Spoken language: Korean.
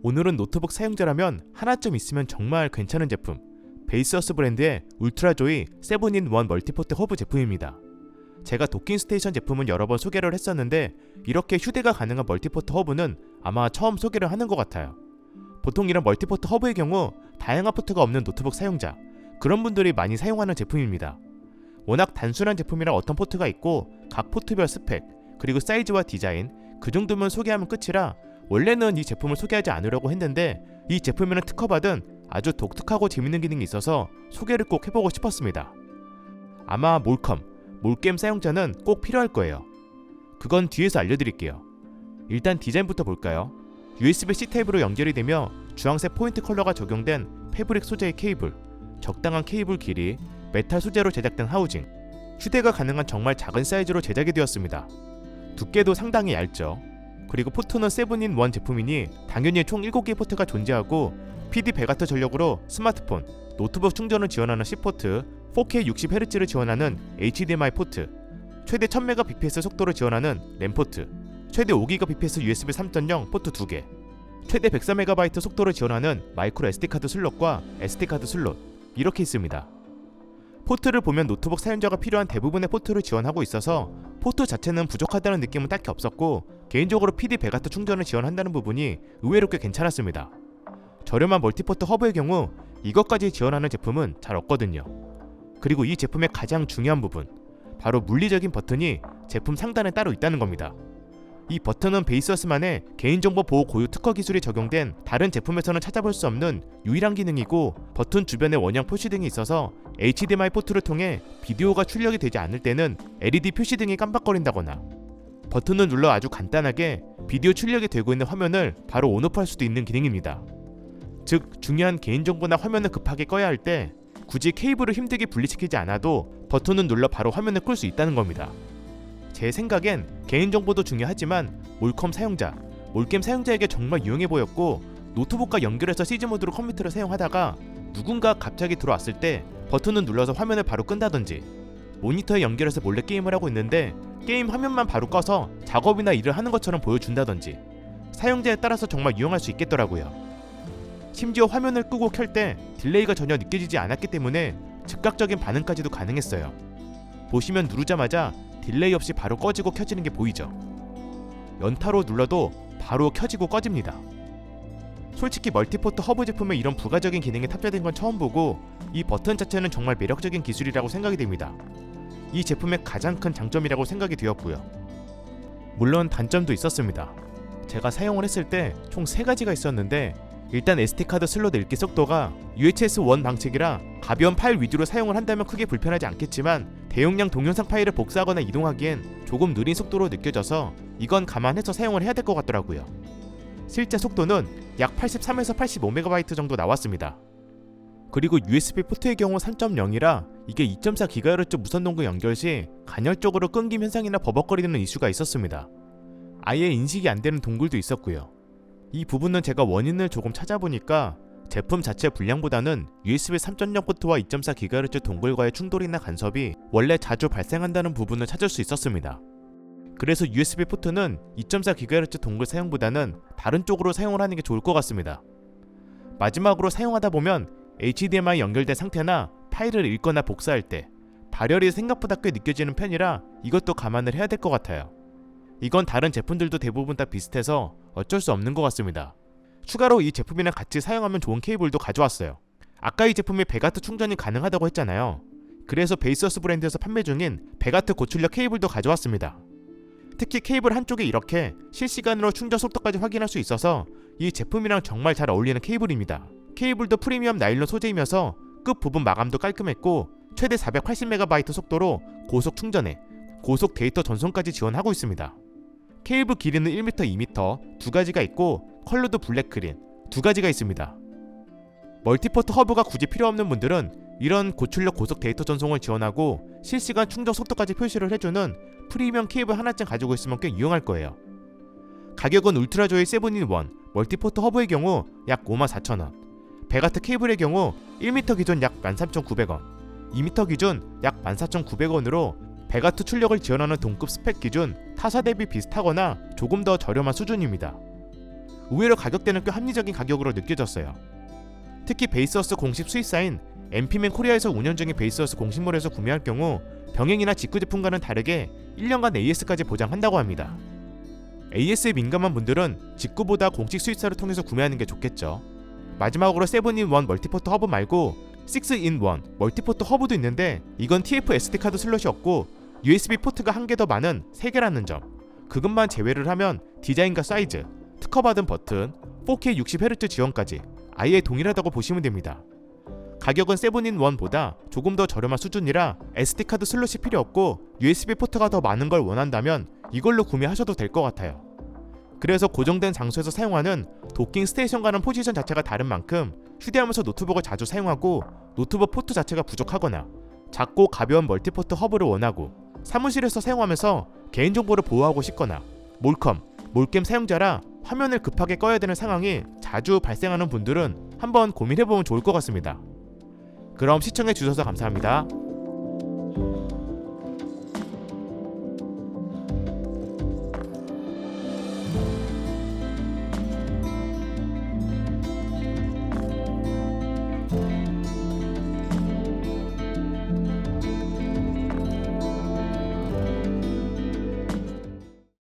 오늘은 노트북 사용자라면 하나쯤 있으면 정말 괜찮은 제품, 베이스어스 브랜드의 울트라조이 7-in-1 멀티포트 허브 제품입니다. 제가 도킹스테이션 제품은 여러 번 소개를 했었는데 이렇게 휴대가 가능한 멀티포트 허브는 아마 처음 소개를 하는 것 같아요. 보통 이런 멀티포트 허브의 경우 다양한 포트가 없는 노트북 사용자, 그런 분들이 많이 사용하는 제품입니다. 워낙 단순한 제품이라 어떤 포트가 있고 각 포트별 스펙, 그리고 사이즈와 디자인, 그 정도면 소개하면 끝이라 원래는 이 제품을 소개하지 않으려고 했는데 이 제품에는 특허받은 아주 독특하고 재밌는 기능이 있어서 소개를 꼭 해보고 싶었습니다. 아마 몰캠 사용자는 꼭 필요할 거예요. 그건 뒤에서 알려드릴게요. 일단 디자인부터 볼까요? USB-C 타입으로 연결이 되며 주황색 포인트 컬러가 적용된 패브릭 소재의 케이블, 적당한 케이블 길이, 메탈 소재로 제작된 하우징, 휴대가 가능한 정말 작은 사이즈로 제작이 되었습니다. 두께도 상당히 얇죠. 그리고 포트는 7-in-1 제품이니 당연히 총 7개의 포트가 존재하고 PD100W 전력으로 스마트폰, 노트북 충전을 지원하는 C포트, 4K 60Hz를 지원하는 HDMI 포트, 최대 1000Mbps 속도를 지원하는 램 포트, 최대 5GBps USB 3.0 포트 2개, 최대 104MB 속도를 지원하는 마이크로 SD카드 슬롯과 SD카드 슬롯, 이렇게 있습니다. 포트를 보면 노트북 사용자가 필요한 대부분의 포트를 지원하고 있어서 포트 자체는 부족하다는 느낌은 딱히 없었고 개인적으로 PD100W 충전을 지원한다는 부분이 의외로 꽤 괜찮았습니다. 저렴한 멀티포트 허브의 경우 이것까지 지원하는 제품은 잘 없거든요. 그리고 이 제품의 가장 중요한 부분, 바로 물리적인 버튼이 제품 상단에 따로 있다는 겁니다. 이 버튼은 베이스어스만의 개인정보 보호 고유 특허 기술이 적용된 다른 제품에서는 찾아볼 수 없는 유일한 기능이고 버튼 주변에 원형 표시등이 있어서 HDMI 포트를 통해 비디오가 출력이 되지 않을 때는 LED 표시등이 깜빡거린다거나 버튼을 눌러 아주 간단하게 비디오 출력이 되고 있는 화면을 바로 온오프할 수도 있는 기능입니다. 즉 중요한 개인정보나 화면을 급하게 꺼야 할 때 굳이 케이블을 힘들게 분리시키지 않아도 버튼을 눌러 바로 화면을 끌 수 있다는 겁니다. 제 생각엔 개인정보도 중요하지만 몰캠 사용자에게 정말 유용해 보였고 노트북과 연결해서 시즈모드로 컴퓨터를 사용하다가 누군가 갑자기 들어왔을 때 버튼을 눌러서 화면을 바로 끈다든지 모니터에 연결해서 몰래 게임을 하고 있는데 게임 화면만 바로 꺼서 작업이나 일을 하는 것처럼 보여준다든지 사용자에 따라서 정말 유용할 수 있겠더라고요. 심지어 화면을 끄고 켤 때 딜레이가 전혀 느껴지지 않았기 때문에 즉각적인 반응까지도 가능했어요. 보시면 누르자마자 딜레이 없이 바로 꺼지고 켜지는 게 보이죠? 연타로 눌러도 바로 켜지고 꺼집니다. 솔직히 멀티포트 허브 제품에 이런 부가적인 기능이 탑재된 건 처음 보고 이 버튼 자체는 정말 매력적인 기술이라고 생각이 됩니다. 이 제품의 가장 큰 장점이라고 생각이 되었고요. 물론 단점도 있었습니다. 제가 사용을 했을 때 총 3가지가 있었는데 일단 SD카드 슬롯 읽기 속도가 UHS 1 방식이라 가벼운 파일 위주로 사용을 한다면 크게 불편하지 않겠지만 대용량 동영상 파일을 복사하거나 이동하기엔 조금 느린 속도로 느껴져서 이건 감안해서 사용을 해야 될 것 같더라고요. 실제 속도는 약 83에서 85MB 정도 나왔습니다. 그리고 USB 포트의 경우 3.0이라 이게 2.4GHz 무선 동굴 연결 시 간헐적으로 끊김 현상이나 버벅거리는 이슈가 있었습니다. 아예 인식이 안 되는 동굴도 있었고요. 이 부분은 제가 원인을 조금 찾아보니까 제품 자체 불량보다는 USB 3.0 포트와 2.4GHz 동굴과의 충돌이나 간섭이 원래 자주 발생한다는 부분을 찾을 수 있었습니다. 그래서 USB 포트는 2.4GHz 동굴 사용보다는 다른 쪽으로 사용을 하는 게 좋을 것 같습니다. 마지막으로 사용하다 보면 HDMI 연결된 상태나 파일을 읽거나 복사할 때 발열이 생각보다 꽤 느껴지는 편이라 이것도 감안을 해야 될 것 같아요. 이건 다른 제품들도 대부분 다 비슷해서 어쩔 수 없는 것 같습니다. 추가로 이 제품이랑 같이 사용하면 좋은 케이블도 가져왔어요. 아까 이 제품이 100W 충전이 가능하다고 했잖아요. 그래서 베이스어스 브랜드에서 판매 중인 100W 고출력 케이블도 가져왔습니다. 특히 케이블 한쪽에 이렇게 실시간으로 충전 속도까지 확인할 수 있어서 이 제품이랑 정말 잘 어울리는 케이블입니다. 케이블도 프리미엄 나일론 소재이면서 끝부분 마감도 깔끔했고 최대 480MB 속도로 고속 충전에 고속 데이터 전송까지 지원하고 있습니다. 케이블 길이는 1m, 2m 2가지가 있고 컬러도 블랙그린 2가지가 있습니다. 멀티포트 허브가 굳이 필요 없는 분들은 이런 고출력 고속 데이터 전송을 지원하고 실시간 충전 속도까지 표시를 해주는 프리미엄 케이블 하나쯤 가지고 있으면 꽤 유용할 거예요. 가격은 울트라조이 7-in-1 멀티포트 허브의 경우 약 54,000원, 100W 케이블의 경우 1m 기준 약 13,900원, 2m 기준 약 14,900원으로 100W 출력을 지원하는 동급 스펙 기준 타사 대비 비슷하거나 조금 더 저렴한 수준입니다. 의외로 가격대는 꽤 합리적인 가격으로 느껴졌어요. 특히 베이스어스 공식 수입사인 엠피맨 코리아에서 운영 중인 베이스어스 공식몰에서 구매할 경우 병행이나 직구 제품과는 다르게 1년간 AS까지 보장한다고 합니다. AS에 민감한 분들은 직구보다 공식 수입사를 통해서 구매하는 게 좋겠죠. 마지막으로 7-in-1 멀티포트 허브 말고 6-in-1 멀티포트 허브도 있는데 이건 TF SD카드 슬롯이 없고 USB 포트가 한 개 더 많은 3개라는 점. 그것만 제외를 하면 디자인과 사이즈, 특허받은 버튼, 4K 60Hz 지원까지 아예 동일하다고 보시면 됩니다. 가격은 7-in-1보다 조금 더 저렴한 수준이라 SD카드 슬롯이 필요 없고 USB 포트가 더 많은 걸 원한다면 이걸로 구매하셔도 될 것 같아요. 그래서 고정된 장소에서 사용하는 도킹 스테이션과는 포지션 자체가 다른 만큼 휴대하면서 노트북을 자주 사용하고 노트북 포트 자체가 부족하거나 작고 가벼운 멀티포트 허브를 원하고 사무실에서 사용하면서 개인정보를 보호하고 싶거나 몰캠 사용자라 화면을 급하게 꺼야 되는 상황이 자주 발생하는 분들은 한번 고민해보면 좋을 것 같습니다. 그럼 시청해주셔서 감사합니다.